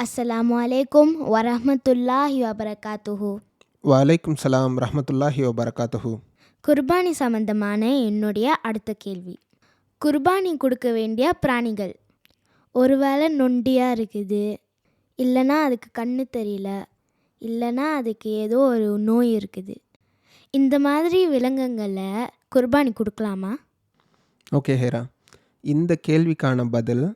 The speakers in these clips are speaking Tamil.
அஸ்ஸலாமு அலைக்கும் வரஹ்மத்துல்லாஹி வபரகாத்துஹு. வலைக்கும் சலாம் ரஹமத்துல்லாஹி வபரகாத்துஹு. குர்பானி சம்பந்தமான என்னுடைய அடுத்த கேள்வி. குர்பானி கொடுக்க வேண்டிய பிராணிகள். ஒருவேளை நொண்டியாக இருக்குது, இல்லைன்னா அதுக்கு கண்ணு தெரியல, இல்லைன்னா அதுக்கு ஏதோ ஒரு நோய் இருக்குது. இந்த மாதிரி விலங்குகளை குர்பானி கொடுக்கலாமா? ஓகே ஹேரா, இந்த கேள்விக்கான பதில்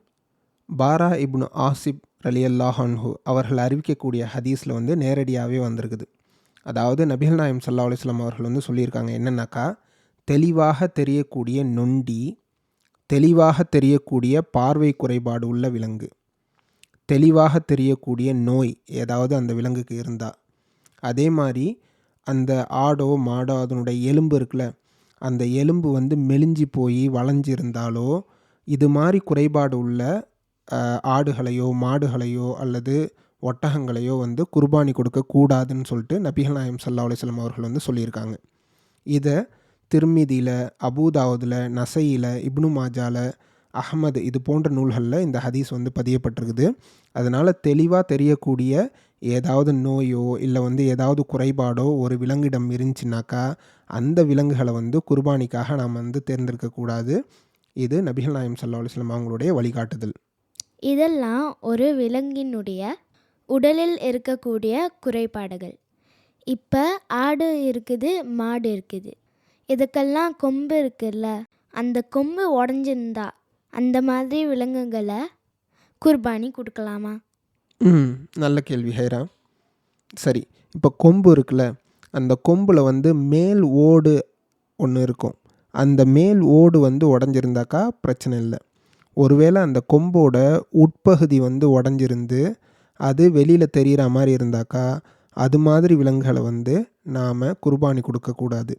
பாரா இப்னு ஆசிப் ரலியல்லாஹு அன்ஹு அவர்கள் அறிவிக்கக்கூடிய ஹதீஸில் வந்து நேரடியாகவே வந்திருக்குது. அதாவது நபிகள் நாயம் ஸல்லல்லாஹு அலைஹி வஸல்லம் அவர்கள் வந்து சொல்லியிருக்காங்க என்னன்னாக்கா, தெளிவாக தெரியக்கூடிய நொண்டி, தெளிவாக தெரியக்கூடிய பார்வை குறைபாடு உள்ள விலங்கு, தெளிவாக தெரியக்கூடிய நோய் ஏதாவது அந்த விலங்குக்கு இருந்தால், அதே மாதிரி அந்த ஆடோ மாடோ அதனுடைய எலும்பு இருக்குல்ல, அந்த எலும்பு வந்து மெலிஞ்சி போய் வளைஞ்சிருந்தாலோ, இது மாதிரி குறைபாடு உள்ள ஆடுகளையோ மாடுகளையோ அல்லது ஒட்டகங்களையோ வந்து குர்பானி கொடுக்கக்கூடாதுன்னு சொல்லிட்டு நபிகள் நாயம் ஸல்லல்லாஹு அலைஹி வஸல்லம் அவர்கள் வந்து சொல்லியிருக்காங்க. இதை திர்மிதியில், அபூதாவுதில், நசையில், இப்னு மாஜால, அஹ்மது இது போன்ற நூல்களில் இந்த ஹதீஸ் வந்து பதியப்பட்டிருக்குது. அதனால் தெளிவாக தெரியக்கூடிய ஏதாவது நோயோ இல்லை வந்து ஏதாவது குறைபாடோ ஒரு விலங்கிடம் இருந்துச்சுனாக்கா அந்த விலங்குகளை வந்து குர்பானிக்காக நாம் வந்து தேர்ந்தெடுக்கக்கூடாது. இது நபிகள் நாயம் ஸல்லல்லாஹு அலைஹி வஸல்லம் அவங்களுடைய வழிகாட்டுதல். இதெல்லாம் ஒரு விலங்கினுடைய உடலில் இருக்கக்கூடிய குறைபாடுகள். இப்போ ஆடு இருக்குது, மாடு இருக்குது, இதுக்கெல்லாம் கொம்பு இருக்குல்ல, அந்த கொம்பு உடஞ்சிருந்தா அந்த மாதிரி விலங்குகளை குர்பானி கொடுக்கலாமா? நல்ல கேள்வி ஹைரா. சரி, இப்போ கொம்பு இருக்குல்ல, அந்த கொம்பில் வந்து மேல் ஓடு ஒன்று இருக்கும். அந்த மேல் ஓடு வந்து உடஞ்சிருந்தாக்கா பிரச்சனை இல்லை. ஒருவேளை அந்த கொம்போட உட்பகுதி வந்து உடஞ்சிருந்து அது வெளியில் தெரிகிற மாதிரி இருந்தாக்கா அது மாதிரி விலங்குகளை வந்து நாம் குர்பானி கொடுக்கக்கூடாது.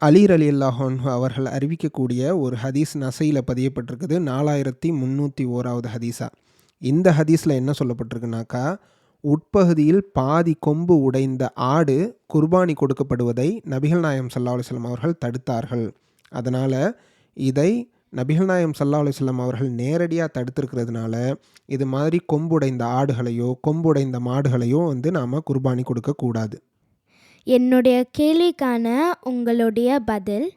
அலி ரலியல்லாஹு அன்ஹு அவர்கள் அறிவிக்கக்கூடிய ஒரு ஹதீஸ் நசையில் பதியப்பட்டிருக்குது, 4301வது ஹதீஸா. இந்த ஹதீஸில் என்ன சொல்லப்பட்டிருக்குனாக்கா, உட்பகுதியில் பாதி கொம்பு உடைந்த ஆடு குர்பானி கொடுக்கப்படுவதை நபிகள் நாயம் ஸல்லல்லாஹு அலைஹி வஸல்லம் அவர்கள் தடுத்தார்கள். அதனால் இதை நபிகள் நாயம் ஸல்லல்லாஹு அலைஹி வஸல்லம் அவர்கள் நேரடியாக தடுத்திருக்கிறதுனால இது மாதிரி கொம்புடைந்த ஆடுகளையோ கொம்புடைந்த மாடுகளையோ வந்து நாம் குர்பானி கொடுக்கக்கூடாது. என்னுடைய கேள்விக்கான உங்களுடைய பதில்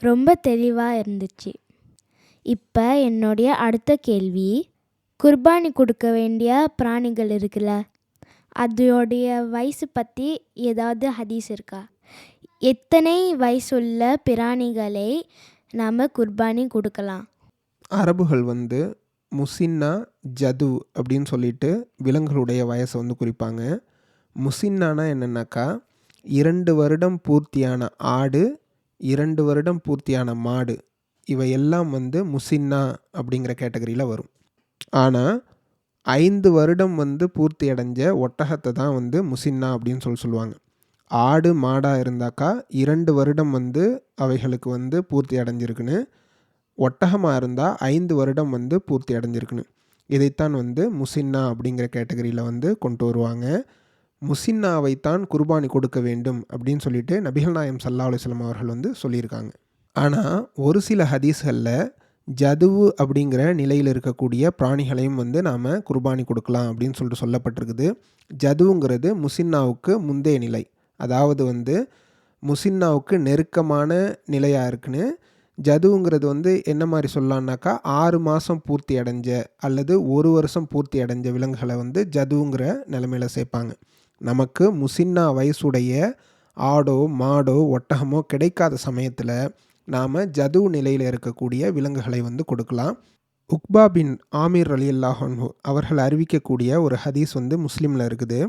ரொம்ப தெளிவாக இருந்துச்சு. இப்போ என்னுடைய அடுத்த கேள்வி, குர்பானி கொடுக்க வேண்டிய பிராணிகள் இருக்குல்ல, அதோடைய வயசு பற்றி ஏதாவது ஹதீஸ் இருக்கா? எத்தனை வயசுள்ள பிராணிகளை நாம் குர்பானி கொடுக்கலாம்? அரபுகள் வந்து முசின்னா, ஜது அப்படின்னு சொல்லிட்டு விலங்குகளுடைய வயசை வந்து குறிப்பாங்க. முசின்னானா என்னென்னாக்கா, 2 வருடம் பூர்த்தியான ஆடு, 2 வருடம் பூர்த்தியான மாடு, இவையெல்லாம் வந்து முசின்னா அப்படிங்கிற கேட்டகரியில் வரும். ஆனால் 5 வருடம் வந்து பூர்த்தி அடைஞ்ச ஒட்டகத்தை தான் வந்து முசின்னா அப்படின்னு சொல்லுவாங்க. ஆடு மாடாக இருந்தாக்கா 2 வருடம் வந்து அவைகளுக்கு வந்து பூர்த்தி அடைஞ்சிருக்குன்னு, ஒட்டகமாக இருந்தால் 5 வருடம் வந்து பூர்த்தி அடைஞ்சிருக்குன்னு. இதைத்தான் வந்து முசின்னா அப்படிங்கிற கேட்டகரியில் வந்து கொண்டு வருவாங்க. முசின்னாவைத்தான் குர்பானி கொடுக்க வேண்டும் அப்படின்னு சொல்லிட்டு நபிகள் நாயம் ஸல்லல்லாஹு அலைஹி வஸல்லம் அவர்கள் வந்து சொல்லியிருக்காங்க. ஆனால் ஒரு சில ஹதீஸ்களில் ஜதுவு அப்படிங்கிற நிலையில் இருக்கக்கூடிய பிராணிகளையும் வந்து நாம் குர்பானி கொடுக்கலாம் அப்படின்னு சொல்லிட்டு சொல்லப்பட்டிருக்குது. ஜதுவுங்கிறது முசின்னாவுக்கு முந்தைய நிலை, அதாவது வந்து முசின்னாவுக்கு நெருக்கமான நிலையாக இருக்குன்னு. ஜதுவுங்கிறது வந்து என்ன மாதிரி சொல்லலான்னாக்கா 6 மாதம் பூர்த்தி அடைஞ்ச அல்லது 1 வருஷம் பூர்த்தி அடைஞ்ச விலங்குகளை வந்து ஜதுவுங்கிற நிலைமையில் சேர்ப்பாங்க. நமக்கு முசின்னா வயசுடைய ஆடோ மாடோ ஒட்டகமோ கிடைக்காத சமயத்தில் நாம் ஜது நிலையில் இருக்கக்கூடிய விலங்குகளை வந்து கொடுக்கலாம். உக்பா பின் ஆமீர் ரலியல்லாஹு அன்ஹு அவர்கள் அறிவிக்கக்கூடிய ஒரு ஹதீஸ் வந்து முஸ்லீமில் இருக்குது.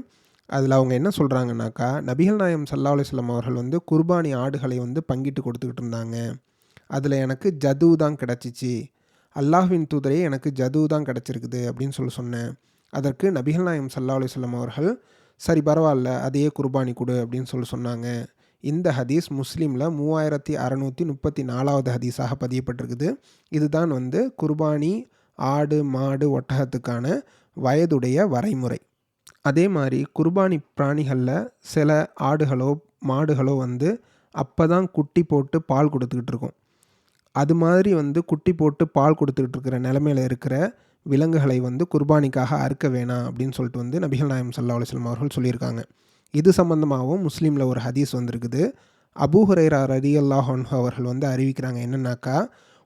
அதில் அவங்க என்ன சொல்கிறாங்கனாக்கா, நபிகள் நாயம் ஸல்லல்லாஹு அலைஹி வஸல்லம் அவர்கள் வந்து குர்பானி ஆடுகளை வந்து பங்கிட்டு கொடுத்துக்கிட்டு இருந்தாங்க. அதில் எனக்கு ஜது தான் கிடச்சிச்சு, அல்லாஹ்வின் தூதரே எனக்கு ஜது தான் கிடச்சிருக்குது அப்படின்னு சொன்னேன். அதற்கு நபிகள் நாயம் ஸல்லல்லாஹு அலைஹி வஸல்லம் அவர்கள் சரி பரவாயில்ல அதையே குர்பானி கொடு அப்படின்னு சொன்னாங்க. இந்த ஹதீஸ் முஸ்லீமில் 3634வது ஹதீஸாக பதியப்பட்டிருக்குது. இதுதான் வந்து குர்பானி ஆடு மாடு ஒட்டகத்துக்கான வயதுடைய வரைமுறை. அதே மாதிரி குர்பானி பிராணிகளில் சில ஆடுகளோ மாடுகளோ வந்து அப்போ தான் குட்டி போட்டு பால் கொடுத்துக்கிட்டு இருக்கும். அது மாதிரி வந்து குட்டி போட்டு பால் கொடுத்துக்கிட்டு இருக்கிற நிலமையில் இருக்கிற விலங்குகளை வந்து குர்பானிக்காக அறுக்க வேணாம் அப்படின்னு சொல்லிட்டு வந்து நபிகள் நாயகம் ஸல்லல்லாஹு அலைஹி வஸல்லம் அவர்கள் சொல்லியிருக்காங்க. இது சம்மந்தமாகவும் முஸ்லீமில் ஒரு ஹதீஸ் வந்திருக்குது. அபூ ஹுரைரா ரலியல்லாஹு அன்ஹு அவர்கள் வந்து அறிவிக்கிறாங்க என்னன்னாக்கா,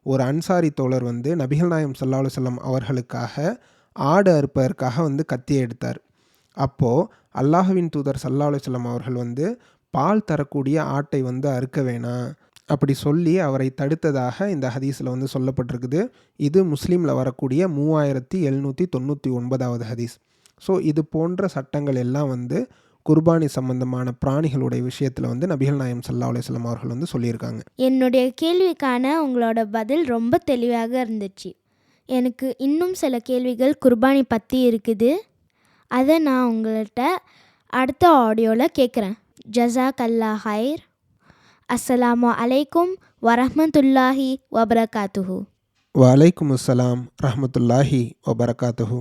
ஒரு அன்சாரி தோழர் வந்து நபிகள் நாயகம் ஸல்லல்லாஹு அலைஹி வஸல்லம் அவர்களுக்காக ஆடு அறுப்பதற்காக வந்து கத்தியை எடுத்தார். அப்போது அல்லாஹ்வின் தூதர் ஸல்லல்லாஹு அலைஹி வஸல்லம் அவர்கள் வந்து பால் தரக்கூடிய ஆட்டை வந்து அறுக்க வேணாம் அப்படி சொல்லி அவரை தடுத்ததாக இந்த ஹதீஸில் வந்து சொல்லப்பட்டிருக்குது. இது முஸ்லீமில் வரக்கூடிய 3799வது ஹதீஸ். ஸோ இது போன்ற சட்டங்கள் எல்லாம் வந்து குர்பானி சம்பந்தமான பிராணிகளுடைய விஷயத்தில் வந்து நபிகள் நாயகம் ஸல்லல்லாஹு அலைஹி வஸல்லம் அவர்கள் வந்து சொல்லியிருக்காங்க. என்னுடைய கேள்விக்கான உங்களோட பதில் ரொம்ப தெளிவாக இருந்துச்சு. எனக்கு இன்னும் சில கேள்விகள் குர்பானி பற்றி இருக்குது. அதை நான் உங்கள்கிட்ட அடுத்த ஆடியோவில் கேட்குறேன். ஜஸாக் அல்லாஹ் ஹைர். அஸ்ஸலாமு அலைக்கும் வரஹ்மத்துல்லாஹி வபரகாத்துஹு. வலைக்கும் அஸ்ஸலாம் ரஹ்மத்துல்லாஹி வபரகாத்துஹு.